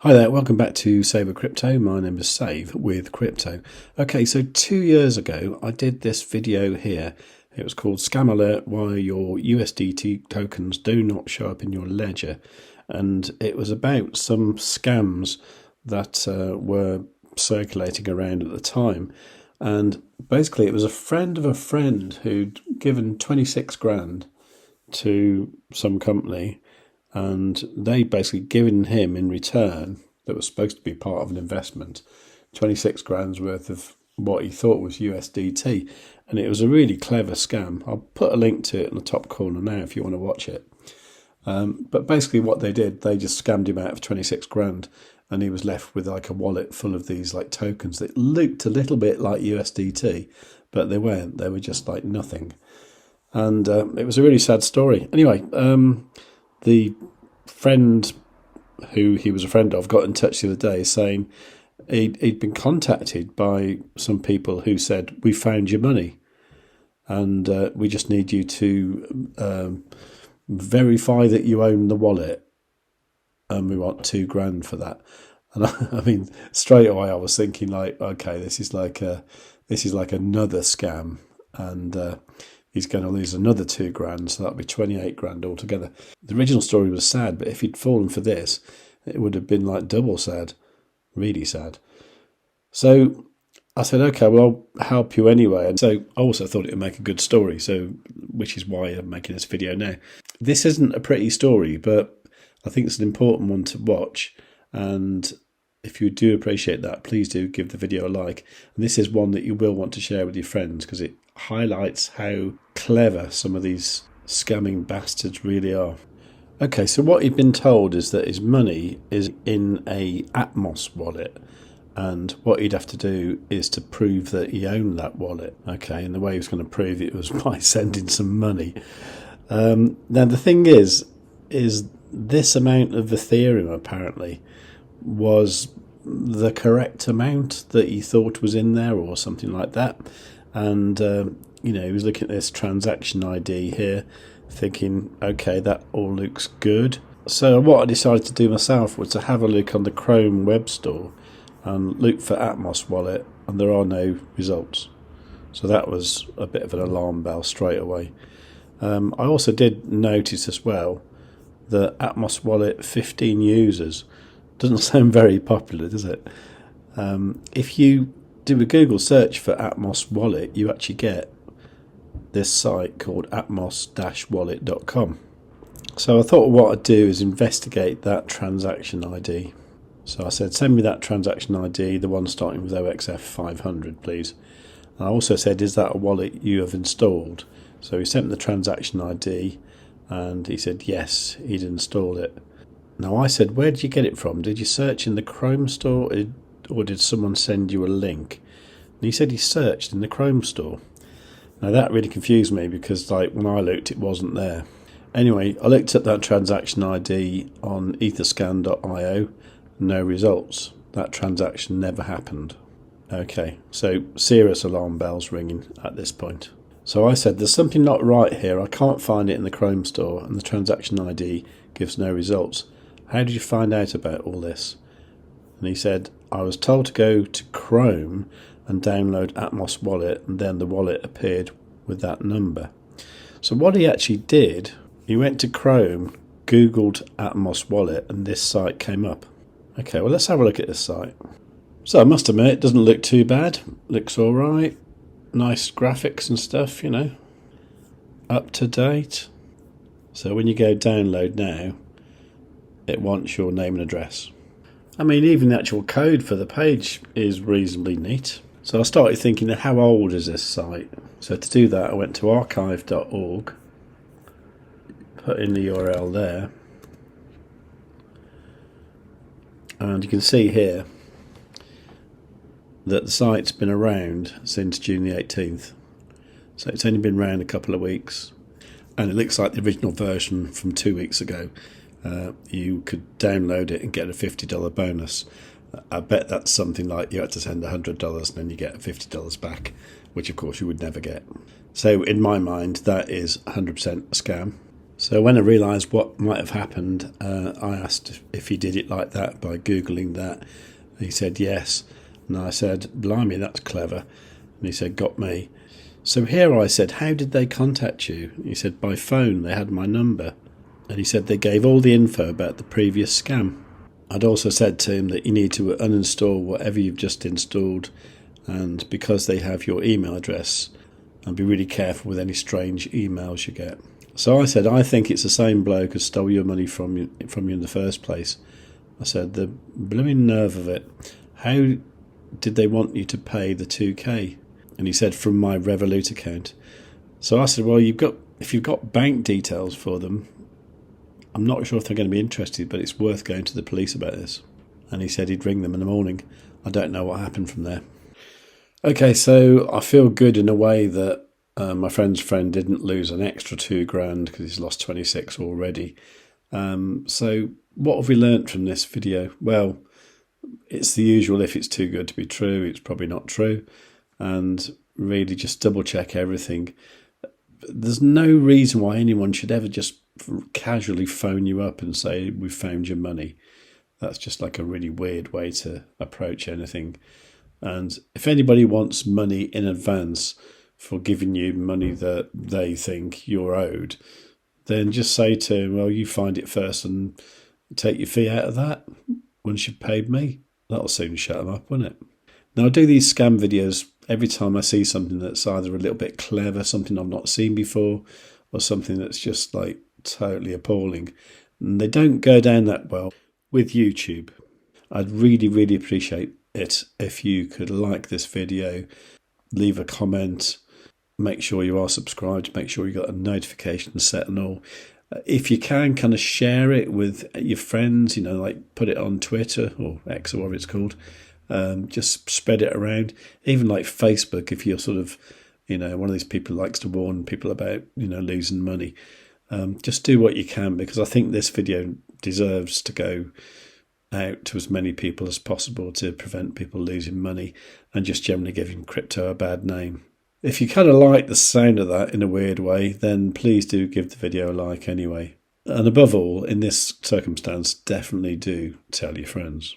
Hi there, welcome back to Save with Crypto. My name is Save with Crypto. Okay, so 2 years ago I did this video here. It was called Scam Alert, Why Your USDT Tokens Do Not Show Up in Your Ledger. And it was about some scams that were circulating around at the time. And basically it was a friend of a friend who'd given 26 grand to some company, and they basically given him in return, that was supposed to be part of an investment, 26 grand's worth of what he thought was USDT. And it was a really clever scam. I'll put a link to it in the top corner now if you want to watch it. But basically what they did, they just scammed him out of 26 grand, and he was left with like a wallet full of these like tokens that looked a little bit like USDT, but they weren't. They were just like nothing. And it was a really sad story. Anyway, the friend who he was a friend of got in touch the other day saying he'd been contacted by some people who said, "We found your money and we just need you to verify that you own the wallet, and we want 2 grand for that." And I mean, straight away I was thinking like, okay, this is like another scam, and he's going to lose another 2 grand, so that'll be 28 grand altogether. The original story was sad, but if he'd fallen for this, it would have been like double sad, really sad. So I said, okay, well, I'll help you anyway. And so I also thought it would make a good story, which is why I'm making this video now. This isn't a pretty story, but I think it's an important one to watch. And if you do appreciate that, please do give the video a like. And this is one that you will want to share with your friends, because it highlights how clever some of these scamming bastards really are. Okay, so what he'd been told is that his money is in a ATMOS wallet, and what he'd have to do is to prove that he owned that wallet. Okay, and the way he was going to prove it was by sending some money. Now the thing is this amount of Ethereum apparently was the correct amount that he thought was in there, or something like that. And he was looking at this transaction ID here, thinking, okay, that all looks good. So what I decided to do myself was to have a look on the Chrome web store and look for ATMOS wallet, and there are no results. So that was a bit of an alarm bell straight away. I also did notice as well that ATMOS wallet 15 users doesn't sound very popular, does it? If you do a Google search for ATMOS wallet, you actually get this site called atmos-wallet.com. So I thought what I'd do is investigate that transaction ID. So I said, send me that transaction ID, the one starting with OXF500, please. And I also said, is that a wallet you have installed? So he sent me the transaction ID, and he said, yes, he'd installed it. Now I said, where did you get it from? Did you search in the Chrome store, or did someone send you a link? And he said he searched in the Chrome store. Now that really confused me, because like when I looked, it wasn't there. Anyway, I looked at that transaction ID on etherscan.io, no results. That transaction never happened. Okay, so serious alarm bells ringing at this point. So I said, there's something not right here. I can't find it in the Chrome store, and the transaction ID gives no results. How did you find out about all this? And he said, I was told to go to Chrome and download ATMOS wallet, and then the wallet appeared with that number. So what he actually did, he went to Chrome, Googled ATMOS wallet, and this site came up. Okay, well, let's have a look at this site. So I must admit, it doesn't look too bad. Looks all right. Nice graphics and stuff, up to date. So when you go download now, it wants your name and address. I mean, even the actual code for the page is reasonably neat. So I started thinking, how old is this site? So to do that, I went to archive.org, put in the URL there, and you can see here that the site's been around since June the 18th. So it's only been around a couple of weeks, and it looks like the original version from 2 weeks ago. You could download it and get a $50 bonus. I bet that's something like you had to send $100 and then you get $50 back, which of course you would never get. So in my mind, that is 100% a scam. So when I realised what might have happened, I asked if he did it like that by Googling that. He said yes. And I said, blimey, that's clever. And he said, got me. So here I said, how did they contact you? He said, by phone, they had my number. And he said they gave all the info about the previous scam. I'd also said to him that you need to uninstall whatever you've just installed, and because they have your email address, and be really careful with any strange emails you get. So I said, I think it's the same bloke who stole your money from you in the first place. I said, the blooming nerve of it. How did they want you to pay the 2K? And he said, from my Revolut account. So I said, well, if you've got bank details for them, I'm not sure if they're going to be interested, but it's worth going to the police about this. And he said he'd ring them in the morning. I don't know what happened from there. Okay, so I feel good in a way that my friend's friend didn't lose an extra $2,000 because he's lost 26 already. So what have we learnt from this video? Well, it's the usual. If it's too good to be true, it's probably not true. And really just double check everything. There's no reason why anyone should ever just casually phone you up and say, we've found your money. That's just like a really weird way to approach anything. And if anybody wants money in advance for giving you money that they think you're owed, then just say to them, well, you find it first and take your fee out of that once you've paid me. That'll soon shut them up, won't it? Now, I do these scam videos every time I see something that's either a little bit clever, something I've not seen before, or something that's just like totally appalling. And they don't go down that well with YouTube. I'd really, really appreciate it if you could like this video, leave a comment, make sure you are subscribed, make sure you got a notification set and all. If you can, kind of share it with your friends, like put it on Twitter or X or whatever it's called. Just spread it around. Even like Facebook, if you're sort of, one of these people who likes to warn people about, losing money. Just do what you can, because I think this video deserves to go out to as many people as possible to prevent people losing money and just generally giving crypto a bad name. If you kind of like the sound of that in a weird way, then please do give the video a like anyway. And above all, in this circumstance, definitely do tell your friends.